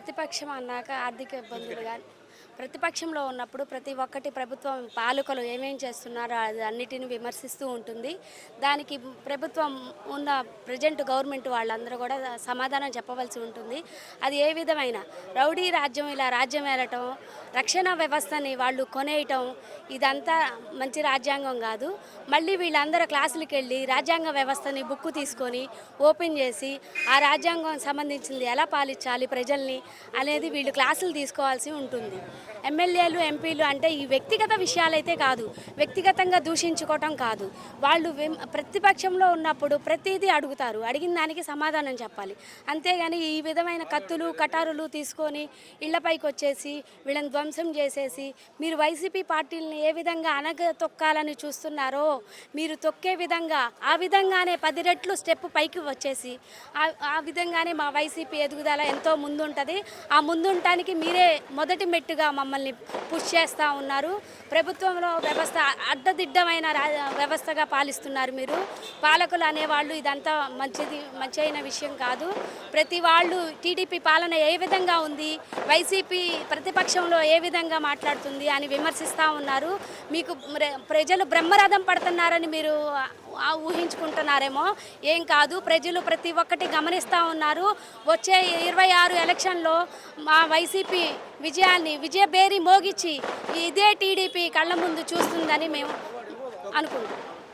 ప్రతిపక్షం అన్నాక ఆర్థిక ఇబ్బందులు కానీ ప్రతిపక్షంలో ఉన్నప్పుడు ప్రతి ఒక్కటి ప్రభుత్వం పాలకులు ఏమేం చేస్తున్నారో అది అన్నిటిని విమర్శిస్తూ ఉంటుంది. దానికి ప్రభుత్వం ఉన్న ప్రజెంట్ గవర్నమెంట్ వాళ్ళందరూ కూడా సమాధానం చెప్పవలసి ఉంటుంది. అది ఏ విధమైన రౌడీ రాజ్యం ఇలా రాజ్యం ఏలటం, రక్షణ వ్యవస్థని వాళ్ళు కొనేయటం ఇదంతా మంచి రాజ్యాంగం కాదు. మళ్ళీ వీళ్ళందరూ క్లాసులకు వెళ్ళి రాజ్యాంగ వ్యవస్థని బుక్కు తీసుకొని ఓపెన్ చేసి ఆ రాజ్యాంగం సంబంధించింది ఎలా పాలించాలి ప్రజల్ని అనేది వీళ్ళు క్లాసులు తీసుకోవాల్సి ఉంటుంది. ఎమ్మెల్యేలు ఎంపీలు అంటే ఈ వ్యక్తిగత విషయాలైతే కాదు, వ్యక్తిగతంగా దూషించుకోవటం కాదు. వాళ్ళు ప్రతిపక్షంలో ఉన్నప్పుడు ప్రతిదీ అడుగుతారు, అడిగిన దానికి సమాధానం చెప్పాలి. అంతేగాని ఈ విధమైన కత్తులు కటారులు తీసుకొని ఇళ్లపైకి వచ్చేసి వీళ్ళని ధ్వంసం చేసేసి మీరు వైసీపీ పార్టీలని ఏ విధంగా తొక్కాలని చూస్తున్నారో మీరు తొక్కే విధంగా ఆ విధంగానే 10 రెట్లు స్టెప్ పైకి వచ్చేసి ఆ విధంగానే మా వైసీపీ ఎదుగుదల ఎంతో ముందుంటుంది. ఆ ముందుంటానికి మీరే మొదటి మెట్టుగా మమ్మల్ని పుష్ చేస్తూ ఉన్నారు. ప్రభుత్వంలో వ్యవస్థ అడ్డదిడ్డమైన వ్యవస్థగా పాలిస్తున్నారు మీరు. పాలకులు అనేవాళ్ళు ఇదంతా మంచి అయిన విషయం కాదు. ప్రతి వాళ్ళు టీడీపీ పాలన ఏ విధంగా ఉంది, వైసీపీ ప్రతిపక్షంలో ఏ విధంగా మాట్లాడుతుంది అని విమర్శిస్తూ ఉన్నారు. మీకు ప్రజలు బ్రహ్మరథం పడుతున్నారని మీరు ఊహించుకుంటున్నారేమో, ఏం కాదు. ప్రజలు ప్రతి ఒక్కటి గమనిస్తూ ఉన్నారు. వచ్చే 26 ఎలక్షన్లో మా వైసీపీ విజయభేరి మోగించి ఇదే టీడీపీ కళ్ళ ముందు చూస్తుందని మేము అనుకుంటున్నాం.